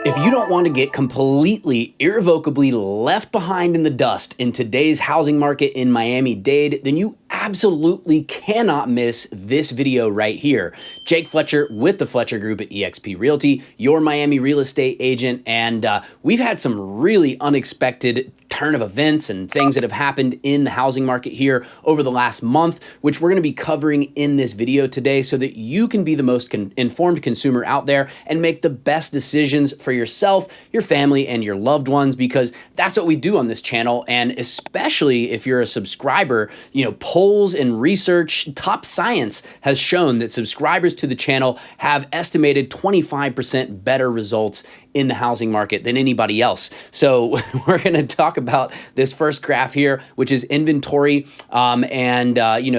If you don't want to get completely, irrevocably left behind in the dust in today's housing market in Miami-Dade, then you absolutely cannot miss this video right here. Jake Fletcher with the Fletcher Group at eXp Realty, your Miami real estate agent, and we've had some really unexpected turn of events and things that have happened in the housing market here over the last month, which we're going to be covering in this video today so that you can be the most informed consumer out there and make the best decisions for yourself, your family, and your loved ones, because that's what we do on this channel. And especially if you're a subscriber, polls and research, top science has shown that subscribers to the channel have estimated 25% better results in the housing market than anybody else. So we're going to talk about this first graph here, which is inventory.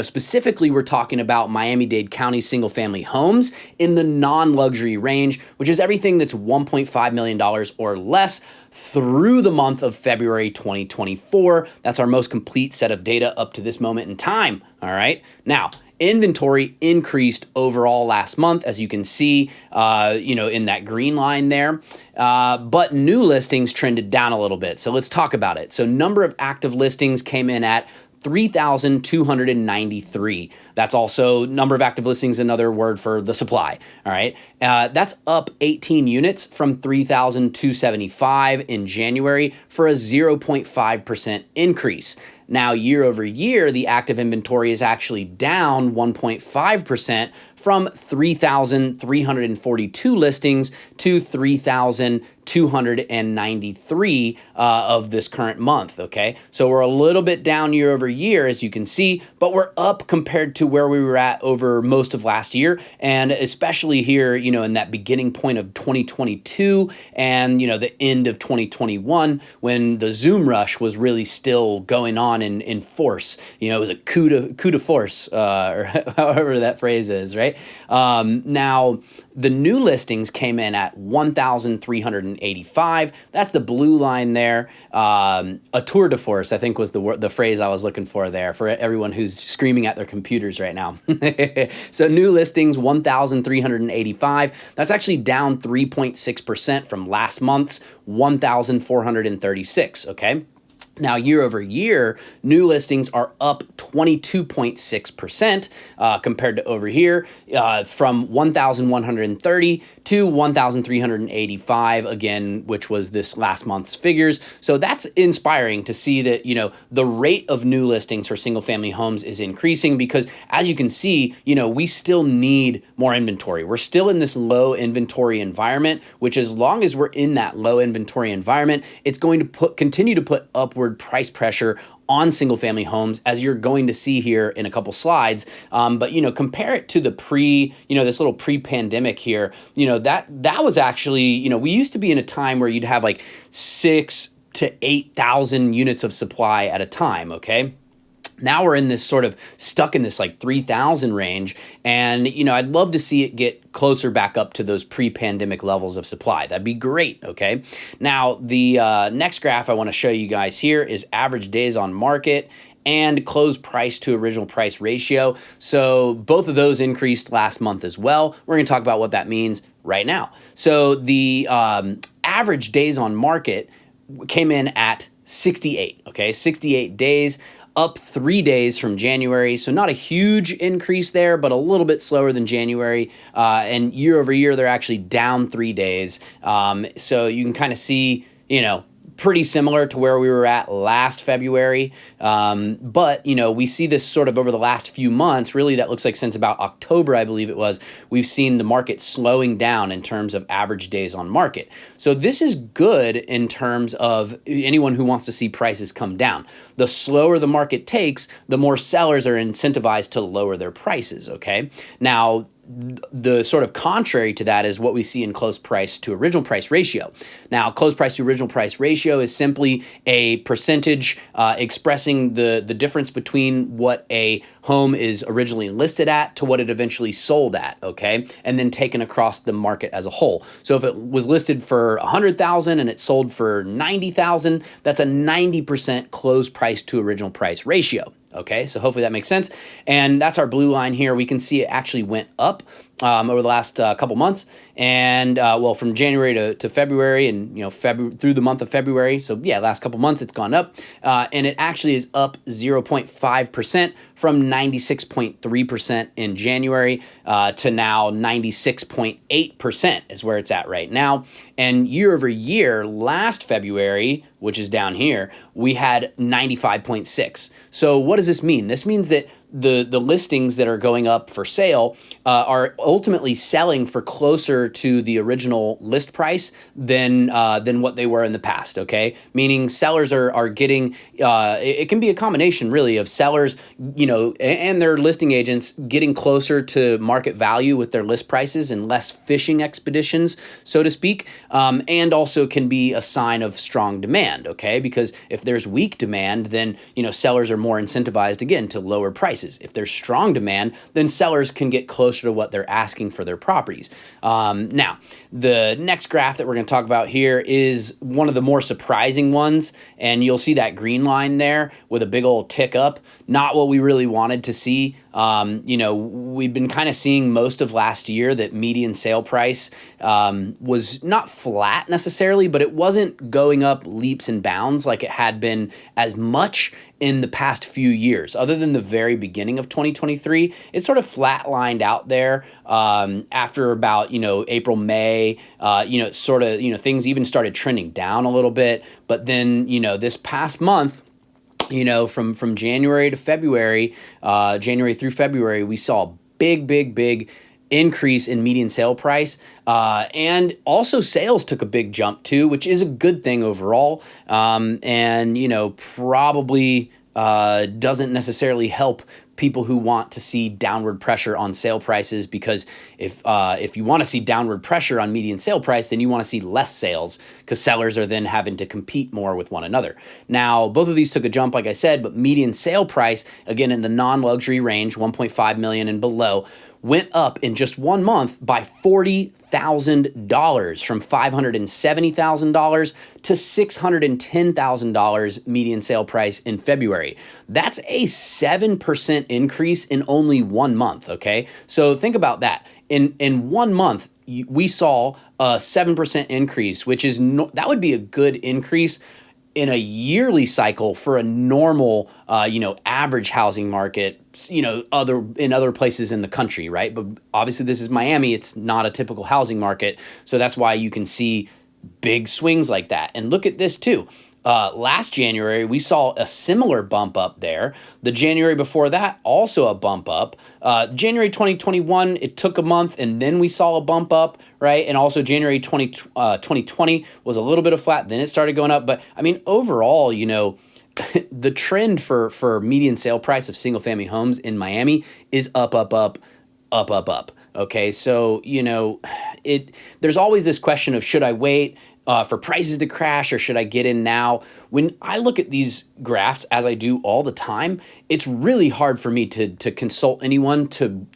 Specifically, we're talking about Miami-Dade County single family homes in the non-luxury range, which is everything that's $1.5 million or less through the month of February 2024. That's our most complete set of data up to this moment in time. All right. Now, inventory increased overall last month, as you can see, in that green line there. But new listings trended down a little bit. So let's talk about it. So number of active listings came in at 3,293. That's also number of active listings, another word for the supply. All right. That's up 18 units from 3,275 in January for a 0.5% increase. Now, year over year, the active inventory is actually down 1.5% from 3,342 listings to 3,293 of this current month, okay? So we're a little bit down year over year, as you can see, but we're up compared to where we were at over most of last year, and especially here, in that beginning point of 2022 and, the end of 2021, when the Zoom rush was really still going on in force. It was a coup de force, or however that phrase is, right? Now, the new listings came in at 1,385. That's the blue line there. A tour de force, I think, was the phrase I was looking for there for everyone who's screaming at their computers right now. So new listings, 1,385. That's actually down 3.6% from last month's 1,436, okay? Now, year over year, new listings are up 22.6% compared to over here, from 1,130 to 1,385, again, which was this last month's figures. So that's inspiring to see that, the rate of new listings for single family homes is increasing because, as you can see, we still need more inventory. We're still in this low inventory environment, which, as long as we're in that low inventory environment, it's going to continue to put upward price pressure on single family homes, as you're going to see here in a couple slides. But compare it to the this little pre-pandemic here, that was actually, we used to be in a time where you'd have like 6,000 to 8,000 units of supply at a time, okay? Now we're in this sort of stuck in this like 3,000 range. And, I'd love to see it get closer back up to those pre-pandemic levels of supply. That'd be great, okay? Now, the next graph I want to show you guys here is average days on market and closed price to original price ratio. So both of those increased last month as well. We're going to talk about what that means right now. So the average days on market came in at 68, okay? 68 days. Up 3 days from January, so not a huge increase there, but a little bit slower than January. And year over year, they're actually down 3 days. So you can kind of see, pretty similar to where we were at last February. But, we see this sort of over the last few months, really that looks like since about October, I believe it was, we've seen the market slowing down in terms of average days on market. So this is good in terms of anyone who wants to see prices come down. The slower the market takes, the more sellers are incentivized to lower their prices, okay? Now, the sort of contrary to that is what we see in closed price to original price ratio. Now, closed price to original price ratio is simply a percentage expressing the difference between what a home is originally listed at to what it eventually sold at, okay? And then taken across the market as a whole. So if it was listed for $100,000 and it sold for $90,000, that's a 90% closed price to original price ratio. Okay, so hopefully that makes sense. And that's our blue line here. We can see it actually went up over the last couple months, and well, from January to February, and through the month of February. So yeah, last couple months it's gone up, and it actually is up 0.5% from 96.3% in January to now 96.8% is where it's at right now. And year over year, last February, which is down here, we had 95.6. So what does this mean? This means that the listings that are going up for sale are ultimately selling for closer to the original list price than what they were in the past. Okay, meaning sellers are getting. It can be a combination really of sellers, and their listing agents getting closer to market value with their list prices and less fishing expeditions, so to speak, and also can be a sign of strong demand. Okay, because if there's weak demand, then sellers are more incentivized again to lower prices. If there's strong demand, then sellers can get closer to what they're asking for their properties. Now, the next graph that we're going to talk about here is one of the more surprising ones, and you'll see that green line there with a big old tick up. Not what we really wanted to see. We've been kind of seeing most of last year that median sale price was not flat necessarily, but it wasn't going up leaps and bounds like it had been as much in the past few years. Other than the very beginning of 2023, it sort of flatlined out there after about, April, May. It sort of, things even started trending down a little bit. But then, this past month, from January to February, January through February, we saw a big increase in median sale price. And also sales took a big jump too, which is a good thing overall. And probably doesn't necessarily help people who want to see downward pressure on sale prices, because if you want to see downward pressure on median sale price, then you want to see less sales, because sellers are then having to compete more with one another. Now, both of these took a jump, like I said, but median sale price, again, in the non-luxury range, 1.5 million and below, went up in just 1 month by $40,000, from $570,000 to $610,000 median sale price in February. That's a 7% increase in only 1 month, okay? So think about that. In 1 month, we saw a 7% increase, which is that would be a good increase in a yearly cycle for a normal, average housing market, in other places in the country, right? But obviously this is Miami. It's not a typical housing market. So that's why you can see big swings like that. And look at this too. Last January, we saw a similar bump up there. The January before that, also a bump up. January 2021, it took a month, and then we saw a bump up, right? And also January 2020 was a little bit of flat, then it started going up. But I mean, overall, the trend for median sale price of single-family homes in Miami is up. Okay, so, there's always this question of, should I wait for prices to crash, or should I get in now? When I look at these graphs, as I do all the time, it's really hard for me to consult anyone to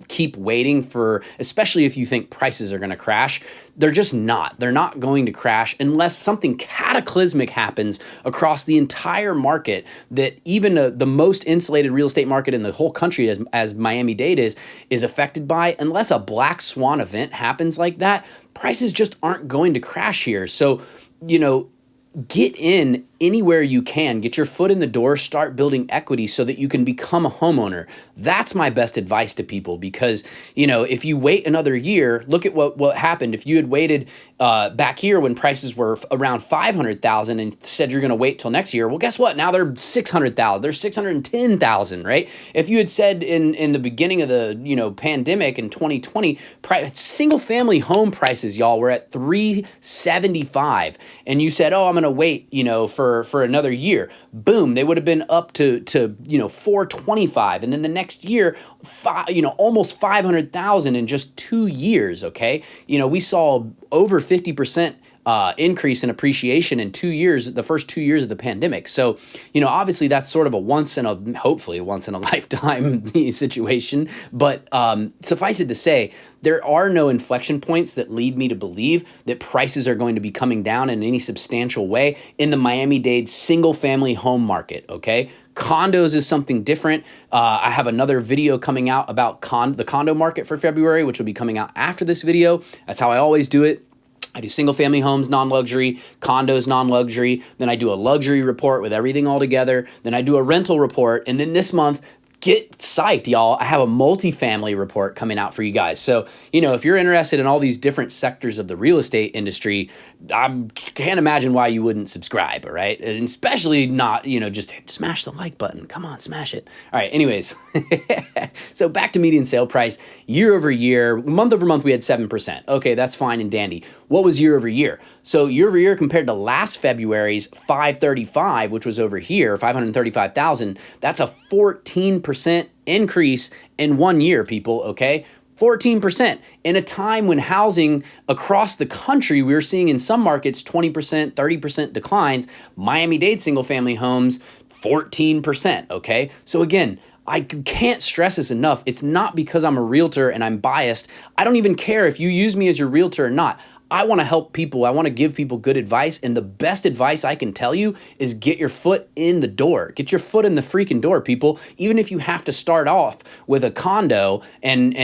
keep waiting for, especially if you think prices are going to crash. They're just not. They're not going to crash unless something cataclysmic happens across the entire market, that even the most insulated real estate market in the whole country, as Miami-Dade is affected by. Unless a black swan event happens like that, prices just aren't going to crash here. So, get in anywhere you can, get your foot in the door, start building equity so that you can become a homeowner. That's my best advice to people, because, if you wait another year, look at what happened. If you had waited back here when prices were around 500,000 and said you're going to wait till next year, well, guess what? Now they're 600,000, they're 610,000, right? If you had said in the beginning of the, pandemic in 2020, single family home prices, y'all, were at 375, and you said, oh, I'm going to wait, for another year, boom, they would have been up to 425, and then the next year, almost 500,000 in just 2 years. Okay, we saw over 50% increase in appreciation in 2 years, the first 2 years of the pandemic. So, obviously that's sort of hopefully a once in a lifetime situation. But suffice it to say, there are no inflection points that lead me to believe that prices are going to be coming down in any substantial way in the Miami-Dade single-family home market, okay? Condos is something different. I have another video coming out about the condo market for February, which will be coming out after this video. That's how I always do it. I do single family homes, non-luxury, condos, non-luxury. Then I do a luxury report with everything all together. Then I do a rental report. And then this month, get psyched, y'all. I have a multifamily report coming out for you guys. So, if you're interested in all these different sectors of the real estate industry, I can't imagine why you wouldn't subscribe, all right? And especially not, just smash the like button. Come on, smash it. All right, anyways. So back to median sale price. Year over year, month over month, we had 7%. Okay, that's fine and dandy. What was year over year? So year over year compared to last February's 535, which was over here, 535,000, that's a 14% increase in 1 year, people, okay? 14% in a time when housing across the country, we were seeing in some markets 20%, 30% declines. Miami-Dade single-family homes, 14%, okay? So again, I can't stress this enough. It's not because I'm a realtor and I'm biased. I don't even care if you use me as your realtor or not. I want to help people. I want to give people good advice. And the best advice I can tell you is get your foot in the door. Get your foot in the freaking door, people. Even if you have to start off with a condo and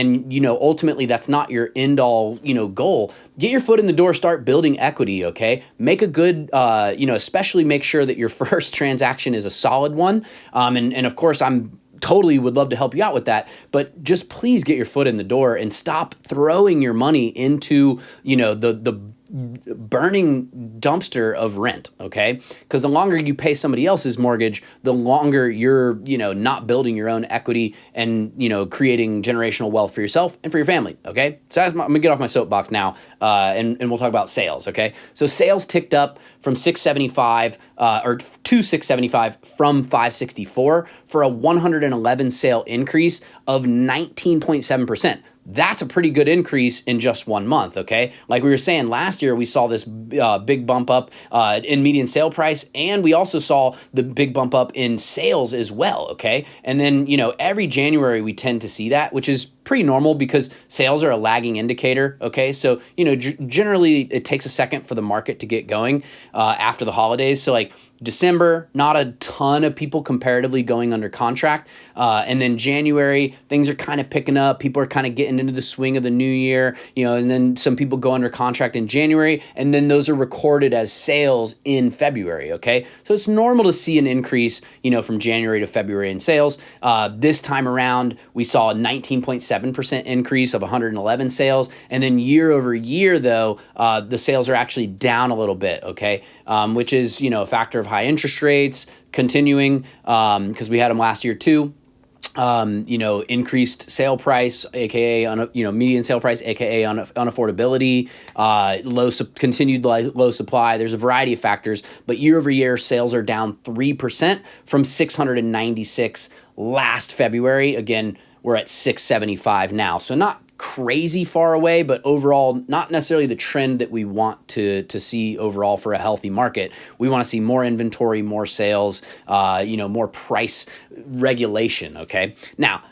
ultimately that's not your end all, goal. Get your foot in the door, start building equity, okay? Make a good, especially make sure that your first transaction is a solid one. And of course, I'm totally would love to help you out with that, but just please get your foot in the door and stop throwing your money into, the burning dumpster of rent, okay? Because the longer you pay somebody else's mortgage, the longer you're, not building your own equity and, creating generational wealth for yourself and for your family, okay? So I'm gonna get off my soapbox now, and we'll talk about sales, okay? So sales ticked up from 675 or to 675 from 564 for a 111 sale increase of 19.7%. That's a pretty good increase in just 1 month, okay? Like we were saying, last year we saw this big bump up in median sale price, and we also saw the big bump up in sales as well, okay? And then, every January we tend to see that, which is pretty normal because sales are a lagging indicator, okay? So, generally it takes a second for the market to get going after the holidays. So like December, not a ton of people comparatively going under contract. And then January, things are kind of picking up. People are kind of getting into the swing of the new year, and then some people go under contract in January, and then those are recorded as sales in February, okay? So it's normal to see an increase, from January to February in sales. This time around, we saw a 19.7% increase of 111 sales. And then year over year, though, the sales are actually down a little bit, okay? Which is, a factor of high interest rates continuing because we had them last year too. Increased sale price, aka median sale price, aka unaffordability, continued low supply. There's a variety of factors, but year over year sales are down 3% from 696 last February. Again, we're at 675 now, so not crazy far away, but overall not necessarily the trend that we want to see overall for a healthy market. We want to see more inventory, more sales, more price regulation, okay? Now,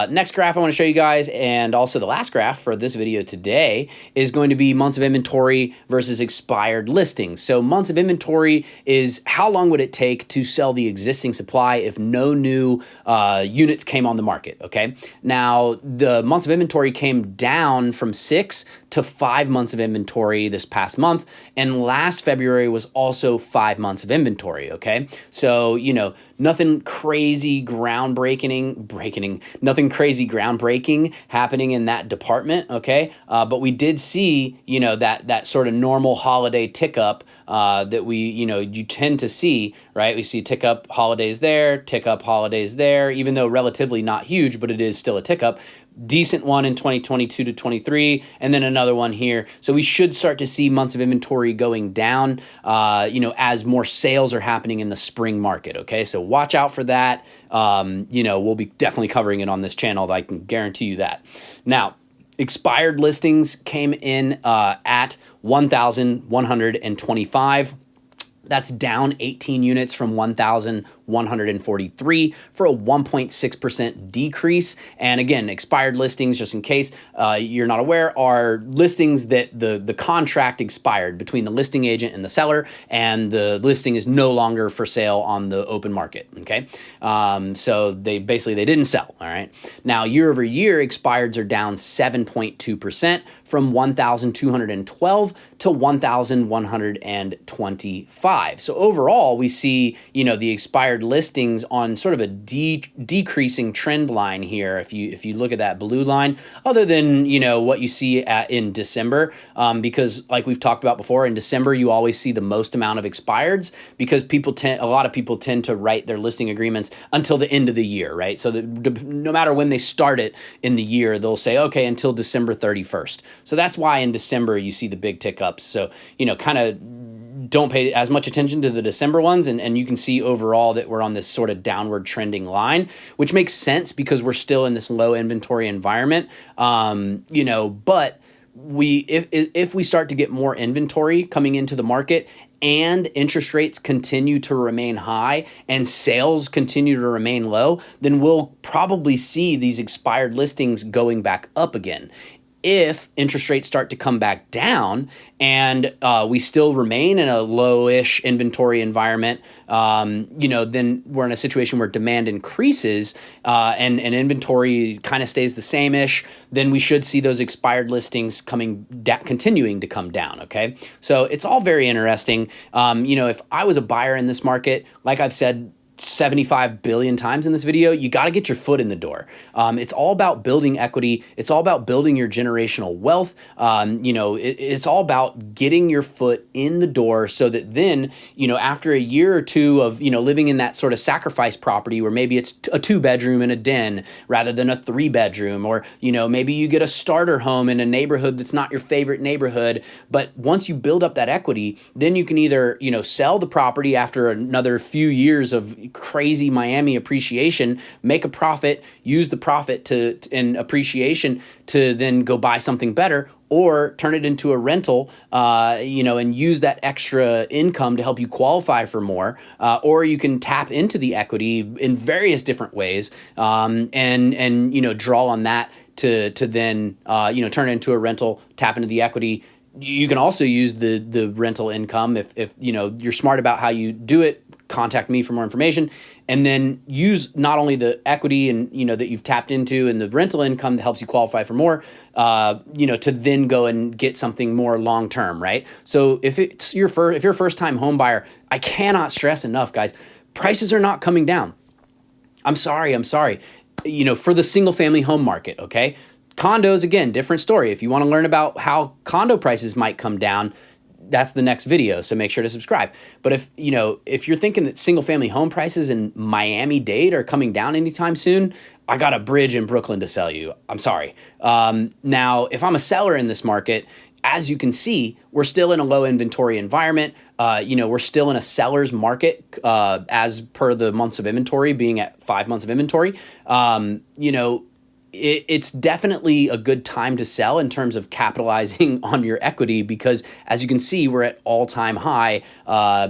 next graph I want to show you guys, and also the last graph for this video today, is going to be months of inventory versus expired listings. So months of inventory is how long would it take to sell the existing supply if no new units came on the market, okay? Now, the months of inventory came down from 6 to 5 months of inventory this past month, and last February was also 5 months of inventory, okay? So, nothing crazy nothing crazy groundbreaking happening in that department, okay? But we did see, that sort of normal holiday tick up that you tend to see, right? We see tick up holidays there, tick up holidays there, even though relatively not huge, but it is still a tick up. Decent one in 2022 to 23, and then another one here. So we should start to see months of inventory going down, as more sales are happening in the spring market, okay? So watch out for that. We'll be definitely covering it on this channel. I can guarantee you that. Now, Expired listings came in at 1,125. That's down 18 units from 1,143 for a 1.6% decrease. And again, expired listings, just in case you're not aware, are listings that the contract expired between the listing agent and the seller, and the listing is no longer for sale on the open market, okay? So they didn't sell, all right? Now, year over year, expireds are down 7.2% from 1,212 to 1,125. So overall, we see, the expired listings on sort of a decreasing trend line here. If you look at that blue line, other than, what you see in December, because like we've talked about before, in December, you always see the most amount of expireds because a lot of people tend to write their listing agreements until the end of the year, right? So no matter when they start it in the year, they'll say, okay, until December 31st. So that's why in December you see the big tick ups. So, kind of don't pay as much attention to the December ones, and you can see overall that we're on this sort of downward trending line, which makes sense because we're still in this low inventory environment. But if we start to get more inventory coming into the market and interest rates continue to remain high and sales continue to remain low, then we'll probably see these expired listings going back up again. If interest rates start to come back down and we still remain in a low-ish inventory environment, then we're in a situation where demand increases and inventory kind of stays the same-ish, then we should see those expired listings continuing to come down, okay? So it's all very interesting. If I was a buyer in this market, like I've said 75 billion times in this video, you got to get your foot in the door. It's all about building equity. It's all about building your generational wealth. It's all about getting your foot in the door so that then, after a year or two of, living in that sort of sacrifice property where maybe it's a 2-bedroom and a den rather than a 3-bedroom, or, maybe you get a starter home in a neighborhood that's not your favorite neighborhood. But once you build up that equity, then you can either, sell the property after another few years of crazy Miami appreciation, make a profit, use the profit in appreciation to then go buy something better, or turn it into a rental, and use that extra income to help you qualify for more, or you can tap into the equity in various different ways, and draw on that to then turn it into a rental, tap into the equity. You can also use the rental income if you're smart about how you do it. Contact me for more information, and then use not only the equity and that you've tapped into and the rental income that helps you qualify for more, to then go and get something more long term, right? So if you're a first time home buyer, I cannot stress enough, guys, prices are not coming down. I'm sorry. For the single family home market, okay? Condos, again, different story. If you want to learn about how condo prices might come down, that's the next video, so make sure to subscribe. But if you're thinking that single-family home prices in Miami-Dade are coming down anytime soon, I got a bridge in Brooklyn to sell you. I'm sorry. Now, if I'm a seller in this market, as you can see, we're still in a low inventory environment. We're still in a seller's market as per the months of inventory being at 5 months of inventory. It's definitely a good time to sell in terms of capitalizing on your equity because, as you can see, we're at all-time high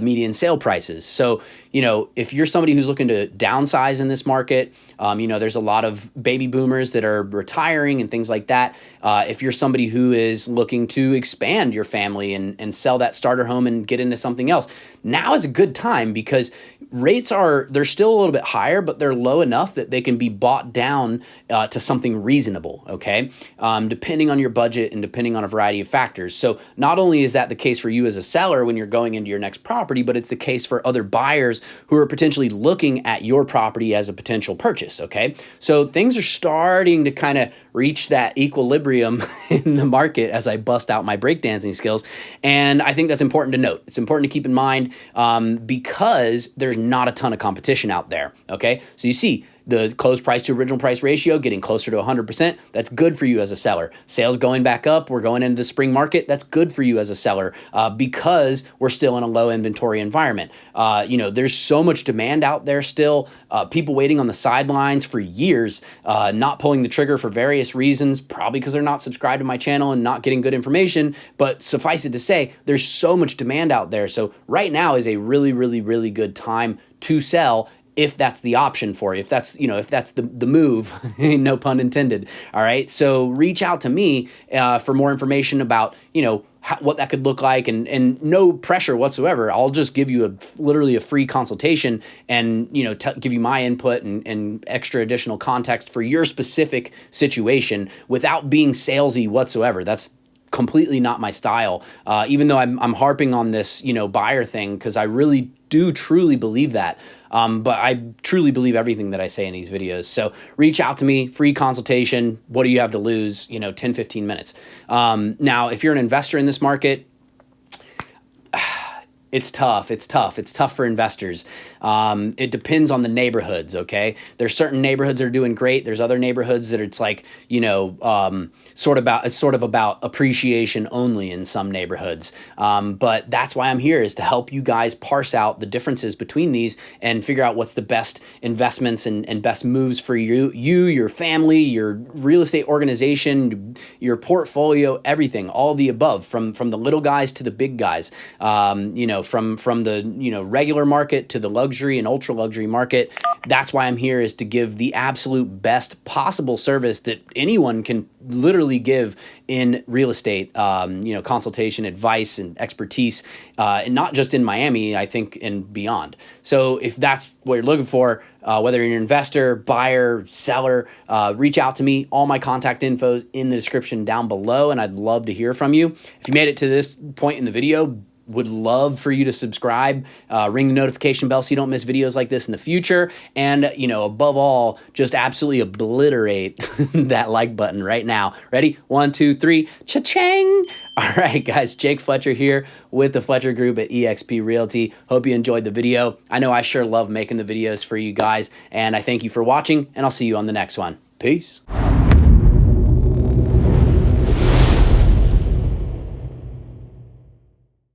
median sale prices. So, if you're somebody who's looking to downsize in this market, there's a lot of baby boomers that are retiring and things like that. If you're somebody who is looking to expand your family and sell that starter home and get into something else, now is a good time because rates they're still a little bit higher, but they're low enough that they can be bought down to something reasonable, okay? Depending on your budget and depending on a variety of factors. So not only is that the case for you as a seller when you're going into your next property, but it's the case for other buyers who are potentially looking at your property as a potential purchase, okay? So things are starting to kind of reach that equilibrium in the market as I bust out my breakdancing skills. And I think that's important to note. It's important to keep in mind because there's not a ton of competition out there, okay? So you see, The close price to original price ratio getting closer to 100%. That's good for you as a seller. Sales going back up. We're going into the spring market. That's good for you as a seller because we're still in a low inventory environment. There's so much demand out there still. People waiting on the sidelines for years, not pulling the trigger for various reasons, probably because they're not subscribed to my channel and not getting good information. But suffice it to say, there's so much demand out there. So right now is a really, really, really good time to sell if that's the option for you, if that's the move, no pun intended. All right. So reach out to me for more information about, what that could look like, and no pressure whatsoever. I'll just give you literally a free consultation and, give you my input and extra additional context for your specific situation without being salesy whatsoever. That's completely not my style. Even though I'm harping on this, buyer thing, because I really do truly believe that. But I truly believe everything that I say in these videos. So reach out to me, free consultation. What do you have to lose? 10, 15 minutes. Now, if you're an investor in this market, it's tough. It's tough for investors. It depends on the neighborhoods, okay? There's certain neighborhoods that are doing great. There's other neighborhoods that it's like, sort of about appreciation only in some neighborhoods. But that's why I'm here, is to help you guys parse out the differences between these and figure out what's the best investments and best moves for you, your family, your real estate organization, your portfolio, everything, all the above, from the little guys to the big guys. From the regular market to the luxury and ultra luxury market. That's why I'm here, is to give the absolute best possible service that anyone can literally give in real estate, consultation, advice, and expertise, and not just in Miami, I think, and beyond. So if that's what you're looking for, whether you're an investor, buyer, seller, reach out to me. All my contact info is in the description down below, and I'd love to hear from you. If you made it to this point in the video, would love for you to subscribe, ring the notification bell so you don't miss videos like this in the future. And, above all, just absolutely obliterate that like button right now. Ready? 1, 2, 3, cha-ching! All right, guys, Jake Fletcher here with the Fletcher Group at eXp Realty. Hope you enjoyed the video. I know I sure love making the videos for you guys, and I thank you for watching, and I'll see you on the next one. Peace.